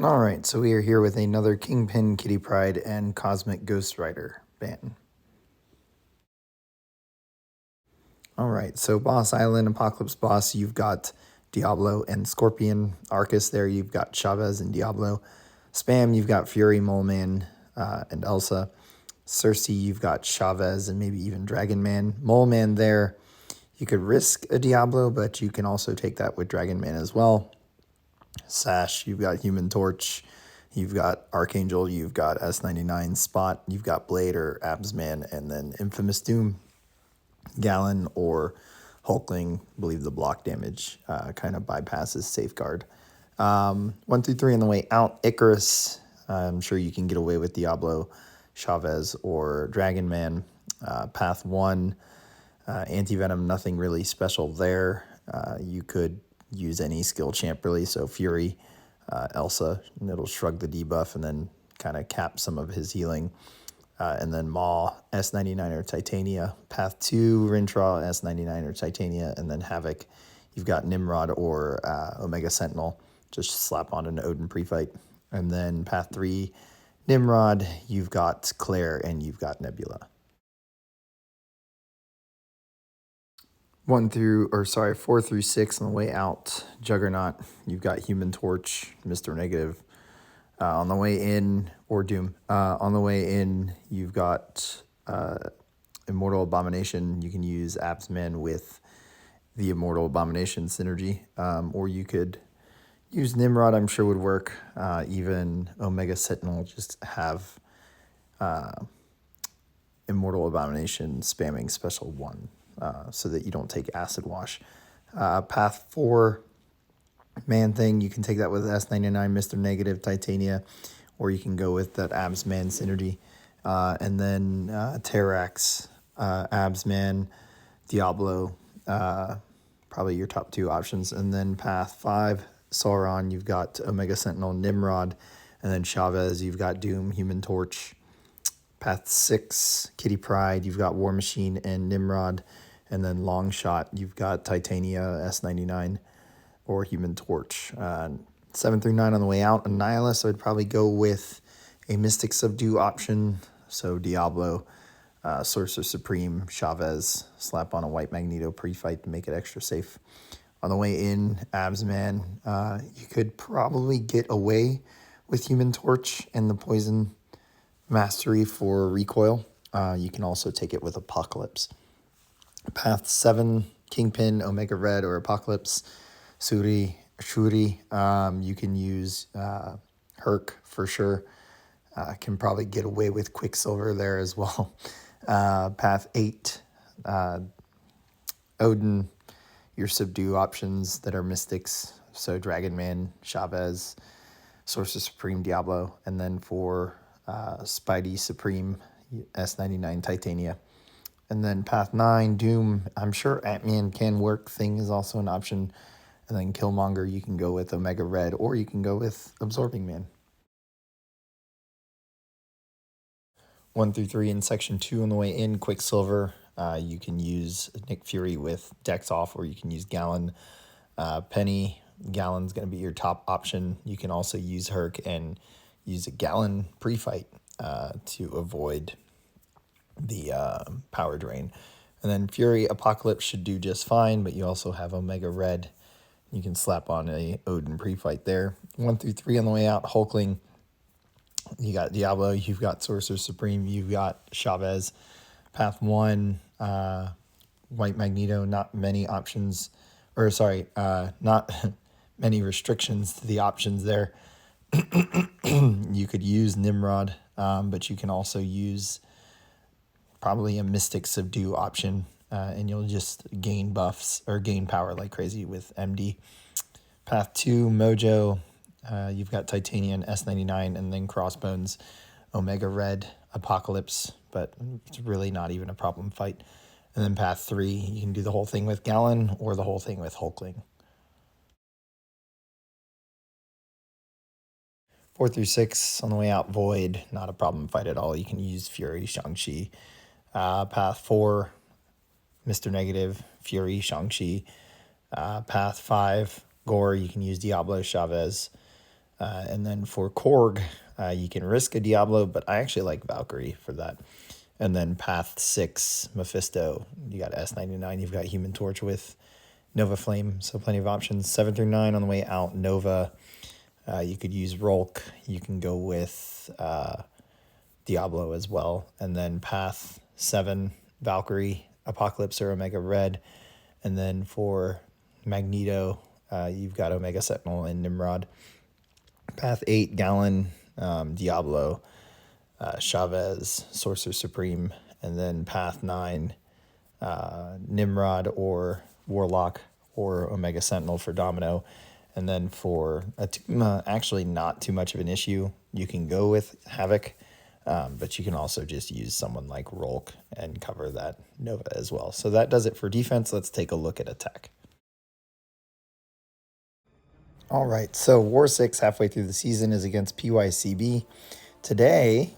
All right, so we are here with another Kingpin, Kitty Pryde, and Cosmic Ghost Rider ban. All right, so Boss Island, Apocalypse Boss, you've got Diablo and Scorpion. Arcus there, you've got Chavez and Diablo. Spam, you've got Fury, Moleman, and Elsa. Sersi, you've got Chavez and maybe even Dragon Man. Moleman there, you could risk a Diablo, but you can also take that with Dragon Man as well. Sash, you've got Human Torch, you've got Archangel, you've got S99 Spot, you've got Blade or Absman, and then Infamous Doom, Gallon or Hulkling. I believe the block damage kind of bypasses Safeguard. 1 through 3 on the way out. Icarus, I'm sure you can get away with Diablo, Chavez, or Dragon Man. Path 1, Anti-Venom, nothing really special there. You could use any skill champ really, so Fury, Elsa, and it'll shrug the debuff and then kind of cap some of his healing. And then Maw, S99 or Titania. Path 2, Rintraw, S99 or Titania. And then Havoc, you've got Nimrod or Omega Sentinel. Just slap on an Odin pre-fight. And then Path 3, Nimrod, you've got Claire, and you've got Nebula. 4 through 6 on the way out. Juggernaut, you've got Human Torch, Mr. Negative. On the way in, or Doom. On the way in, you've got Immortal Abomination. You can use Absman with the Immortal Abomination synergy. Or you could use Nimrod, I'm sure would work. Even Omega Sentinel, just have Immortal Abomination spamming special 1. So that you don't take Acid Wash. Path 4, Man Thing, you can take that with S99, Mr. Negative, Titania, or you can go with that Absman synergy. And then Terrax, Absman, Diablo, probably your top 2 options. And then Path 5, Sauron, you've got Omega Sentinel, Nimrod, and then Chavez, you've got Doom, Human Torch. Path 6, Kitty Pryde, you've got War Machine and Nimrod. And then Long Shot, you've got Titania, S99, or Human Torch. 7 through 9 on the way out. Annihilus, I would probably go with a Mystic Subdue option. So Diablo, Sorcerer Supreme, Chavez, slap on a White Magneto pre-fight to make it extra safe. On the way in, Absman, you could probably get away with Human Torch and the Poison Mastery for recoil. You can also take it with Apocalypse. Path 7, Kingpin, Omega Red, or Apocalypse. Shuri, you can use Herc for sure. Can probably get away with Quicksilver there as well. Path 8, Odin, your subdue options that are mystics. So Dragon Man, Chavez, Sorcerer Supreme, Diablo. And then for Spidey Supreme, S99, Titania. And then Path 9, Doom, I'm sure Ant-Man can work. Thing is also an option. And then Killmonger, you can go with Omega Red, or you can go with Absorbing Man. 1 through 3 in Section 2 on the way in. Quicksilver, you can use Nick Fury with Dex off, or you can use Gallon. Penny, Gallon's going to be your top option. You can also use Herc and use a Gallon pre-fight to avoid the power drain. And then Fury, Apocalypse should do just fine, but you also have Omega Red. You can slap on a Odin pre-fight there. 1 through 3 on the way out. Hulkling, you got Diablo, you've got Sorcerer Supreme, you've got Chavez. Path 1, White Magneto, not many options, not many restrictions to the options there. You could use Nimrod, but you can also use probably a Mystic Subdue option, and you'll just gain buffs or gain power like crazy with MD. Path 2, Mojo, you've got Titanium, S99, and then Crossbones, Omega Red, Apocalypse, but it's really not even a problem fight. And then Path 3, you can do the whole thing with Gallon or the whole thing with Hulkling. 4 through 6 on the way out, Void, not a problem fight at all. You can use Fury, Shang-Chi. Path 4, Mr. Negative, Fury, Shang-Chi. Path 5, Gore, you can use Diablo, Chavez. And then for Korg, you can risk a Diablo, but I actually like Valkyrie for that. And then Path 6, Mephisto. You got S99, you've got Human Torch with Nova Flame, so plenty of options. 7 through 9 on the way out, Nova. You could use Rolk. You can go with Diablo as well. And then Path 7, Valkyrie, Apocalypse or Omega Red. And then for Magneto, you've got Omega Sentinel and Nimrod. Path 8, Gallon, Diablo, Chavez, Sorcerer Supreme. And then Path 9, Nimrod or Warlock or Omega Sentinel for Domino. And then for Atuma, actually not too much of an issue. You can go with Havoc, but you can also just use someone like Rolk and cover that Nova as well. So that does it for defense. Let's take a look at attack. All right, so War 6 halfway through the season is against Pycb. Today,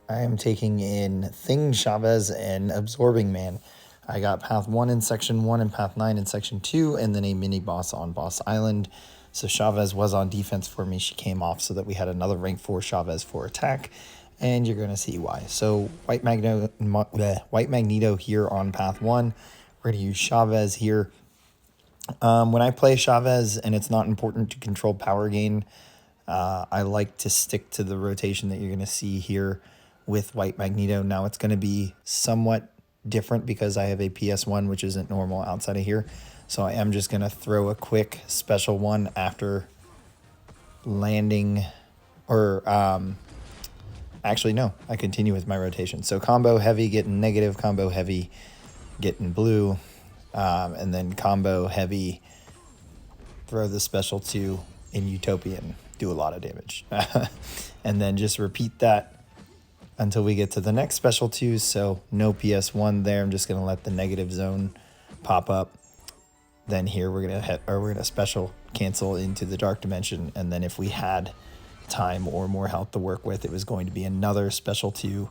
I am taking in Thing, Chavez, and Absorbing Man. I got Path 1 in Section 1 and Path 9 in Section 2, and then a mini-boss on Boss Island. So Chavez was on defense for me. She came off so that we had another rank 4 Chavez for attack, and you're going to see why. So White Magneto here on Path 1. We're going to use Chavez here. When I play Chavez and it's not important to control power gain, I like to stick to the rotation that you're going to see here with White Magneto. Now it's going to be somewhat different because I have a PS1, which isn't normal outside of here. So I am just going to throw a quick special one after landing, or actually, no, I continue with my rotation. So combo heavy, getting negative, combo heavy, getting blue, and then combo heavy, throw the special 2 in Utopian, do a lot of damage. And then just repeat that until we get to the next special 2. So no PS1 there. I'm just going to let the negative zone pop up. Then here we're going to special cancel into the dark dimension. And then if we had time or more health to work with, it was going to be another special 2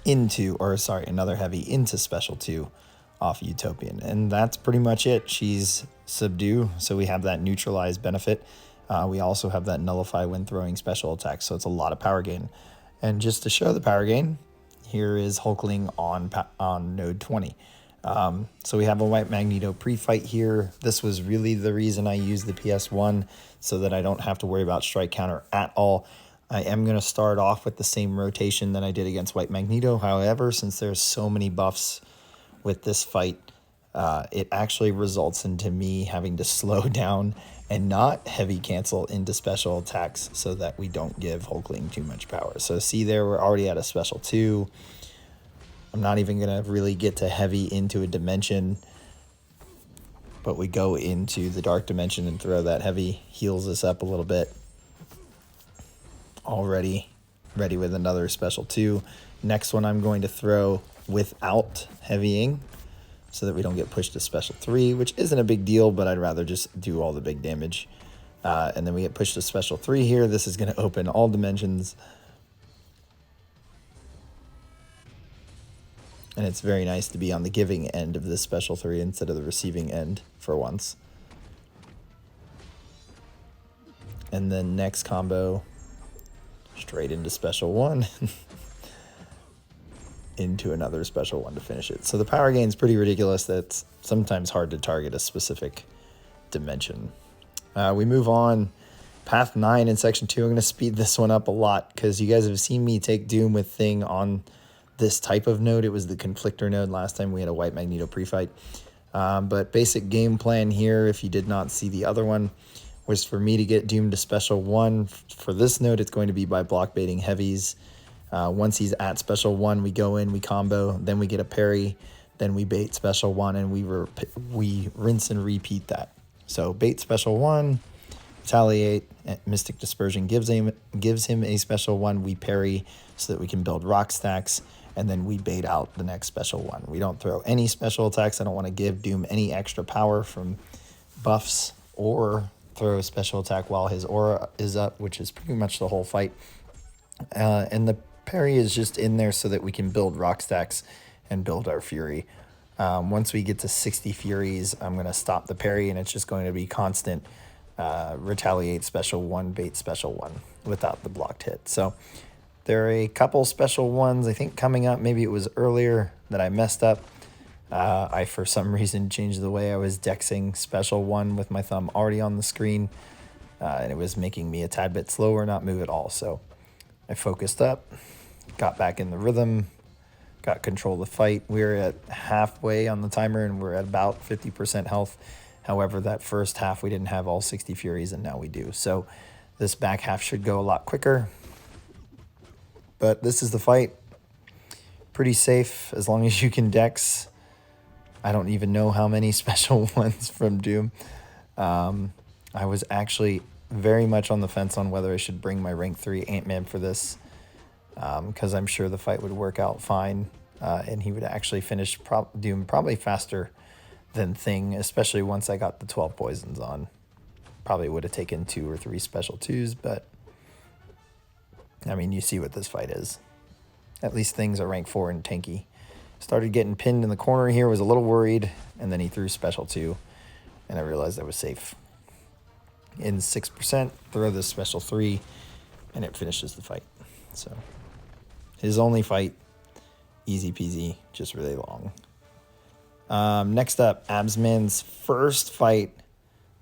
into, or sorry, another heavy into special 2 off Utopian. And that's pretty much it. She's subdue, so we have that neutralize benefit. We also have that nullify when throwing special attacks, so it's a lot of power gain. And just to show the power gain, here is Hulkling on node 20. So we have a White Magneto pre-fight here. This was really the reason I used the PS1, so that I don't have to worry about strike counter at all. I am going to start off with the same rotation that I did against White Magneto. However, since there's so many buffs with this fight, it actually results into me having to slow down and not heavy cancel into special attacks so that we don't give Hulkling too much power. So see there, we're already at a special 2. I'm not even going to really get to heavy into a dimension, but we go into the dark dimension and throw that heavy, heals us up a little bit. Already ready with another special 2. Next one I'm going to throw without heavying, so that we don't get pushed to special 3, which isn't a big deal, but I'd rather just do all the big damage. And then we get pushed to special 3 here. This is going to open all dimensions. And it's very nice to be on the giving end of this special 3 instead of the receiving end for once. And then next combo, straight into special 1. Into another special 1 to finish it. So the power gain is pretty ridiculous. That's sometimes hard to target a specific dimension. We move on. Path 9 in Section 2. I'm going to speed this one up a lot because you guys have seen me take Doom with Thing on this type of node. It was the Conflictor node last time we had a White Magneto pre-fight. But basic game plan here, if you did not see the other one, was for me to get Doom to special 1. For this node, it's going to be by block baiting heavies. Once he's at special 1, we go in, we combo, then we get a parry, then we bait special 1, and we rinse and repeat that. So bait special 1, retaliate, Mystic Dispersion gives him a special 1, we parry so that we can build rock stacks, and then we bait out the next special 1. We don't throw any special attacks. I don't want to give Doom any extra power from buffs or throw a special attack while his aura is up, which is pretty much the whole fight. And the parry is just in there so that we can build rock stacks and build our fury. Once we get to 60 furies, I'm going to stop the parry, and it's just going to be constant retaliate special 1, bait special 1 without the blocked hit. So there are a couple special ones, I think, coming up. Maybe it was earlier that I messed up. I, for some reason, changed the way I was dexing special 1 with my thumb already on the screen. And it was making me a tad bit slower, not move at all. So I focused up, got back in the rhythm, got control of the fight. We were at halfway on the timer, and we're at about 50% health. However, that first half, we didn't have all 60 Furies, and now we do. So this back half should go a lot quicker. But this is the fight. Pretty safe as long as you can dex. I don't even know how many special ones from Doom. I was actually very much on the fence on whether I should bring my rank 3 Ant-Man for this, because I'm sure the fight would work out fine, and he would actually finish Doom probably faster than Thing, especially once I got the 12 poisons on. Probably would have taken 2 or 3 special 2s, but I mean, you see what this fight is. At least Things are rank 4 and tanky. Started getting pinned in the corner here, was a little worried, and then he threw special 2, and I realized I was safe. In 6%, throw this special 3, and it finishes the fight. So his only fight, easy peasy, just really long. Next up, Absman's first fight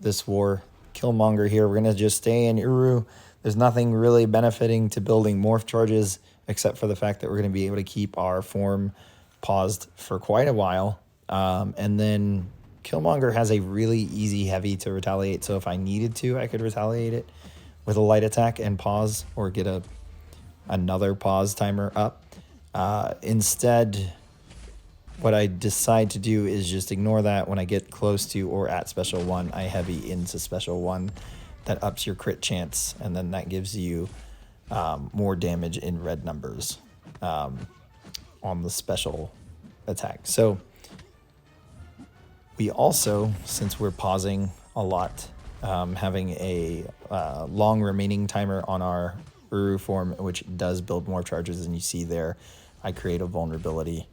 this war. Killmonger here. We're going to just stay in Uru. There's nothing really benefiting to building morph charges, except for the fact that we're going to be able to keep our form paused for quite a while. And then Killmonger has a really easy heavy to retaliate, so if I needed to, I could retaliate it with a light attack and pause, or get another pause timer up. Instead, what I decide to do is just ignore that. When I get close to or at special 1, I heavy into special 1. That ups your crit chance, and then that gives you more damage in red numbers on the special attack. So we also, since we're pausing a lot, having a long remaining timer on our Uru form, which does build more charges, and you see there, I create a vulnerability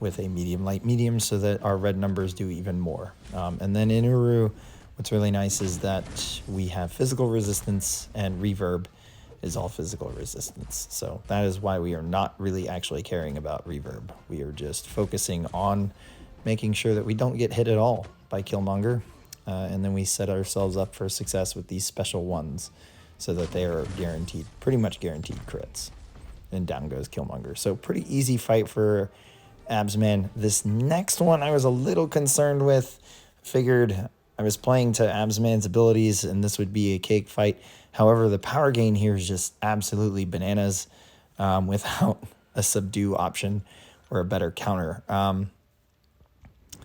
with a medium, light, medium, so that our red numbers do even more. And then in Uru, what's really nice is that we have physical resistance, and reverb is all physical resistance. So that is why we are not really actually caring about reverb. We are just focusing on making sure that we don't get hit at all by Killmonger. And then we set ourselves up for success with these special ones, so that they are guaranteed, pretty much guaranteed crits. And down goes Killmonger. So pretty easy fight for Absman. This next one I was a little concerned with. Figured I was playing to Absman's abilities, and this would be a cake fight. However, the power gain here is just absolutely bananas, without a subdue option or a better counter.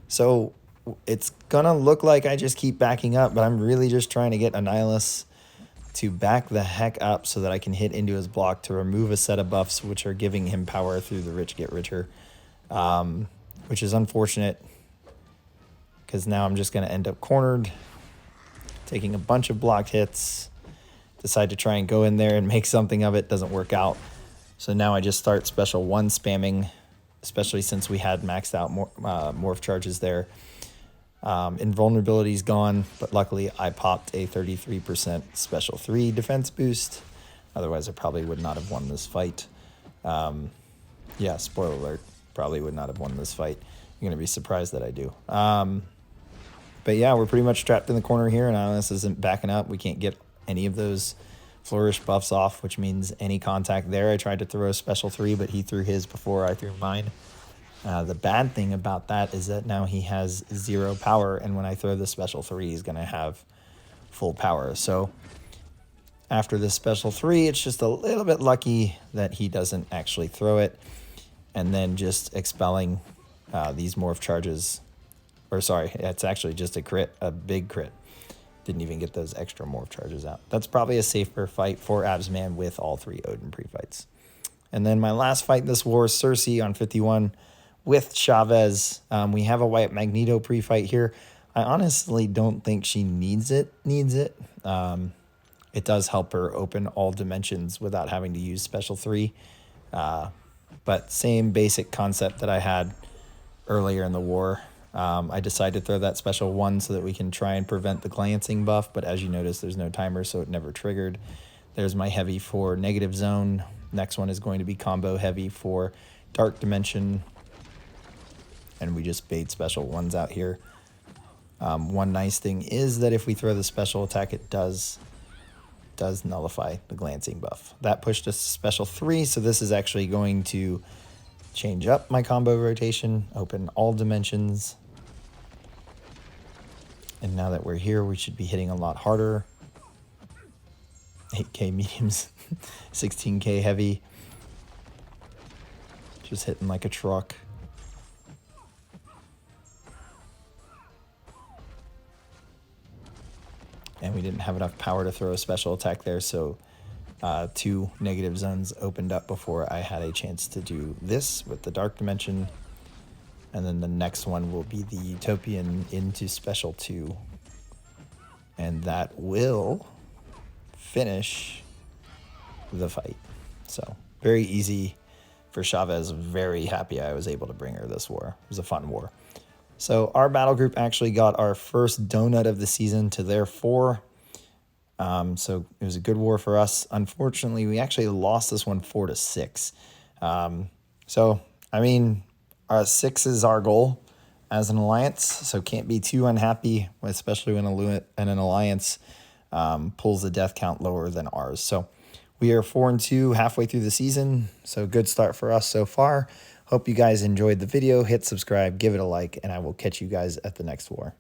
So it's gonna look like I just keep backing up, but I'm really just trying to get Annihilus to back the heck up so that I can hit into his block to remove a set of buffs which are giving him power through the rich get richer, which is unfortunate, because now I'm just going to end up cornered, taking a bunch of blocked hits, decide to try and go in there and make something of it, doesn't work out. So now I just start special 1 spamming, especially since we had maxed out morph charges there. Invulnerability's gone, but luckily I popped a 33% special 3 defense boost. Otherwise I probably would not have won this fight. Yeah, spoiler alert, probably would not have won this fight. You're going to be surprised that I do. But yeah, we're pretty much trapped in the corner here, and Annihilus isn't backing up. We can't get any of those flourish buffs off, which means any contact there. I tried to throw a special 3, but he threw his before I threw mine. The bad thing about that is that now he has 0 power, and when I throw the special 3, he's going to have full power. So after this special 3, it's just a little bit lucky that he doesn't actually throw it, and then just expelling these morph charges. Or sorry, it's actually just a crit, a big crit. Didn't even get those extra morph charges out. That's probably a safer fight for Absman with all 3 Odin pre-fights. And then my last fight this war is Sersi on 51 with Chavez. We have a white Magneto pre-fight here. I honestly don't think she needs it. It does help her open all dimensions without having to use special 3. But same basic concept that I had earlier in the war. I decided to throw that special 1 so that we can try and prevent the glancing buff, but as you notice, there's no timer, so it never triggered. There's my heavy for negative zone. Next one is going to be combo heavy for dark dimension. And we just bait special 1s out here. One nice thing is that if we throw the special attack, it does nullify the glancing buff. That pushed us to special 3, so this is actually going to change up my combo rotation, open all dimensions. And now that we're here, we should be hitting a lot harder. 8k mediums, 16k heavy. Just hitting like a truck. And we didn't have enough power to throw a special attack there, so 2 negative zones opened up before I had a chance to do this with the dark dimension. And then the next one will be the Utopian into special 2. And that will finish the fight. So very easy for Chavez. Very happy I was able to bring her this war. It was a fun war. So our battle group actually got our first donut of the season to their 4. So it was a good war for us. Unfortunately, we actually lost this one 4-6. So, I mean, 6 is our goal as an alliance, so can't be too unhappy, especially when an alliance pulls the death count lower than ours. So we are 4-2 halfway through the season, so good start for us so far. Hope you guys enjoyed the video. Hit subscribe, give it a like, and I will catch you guys at the next war.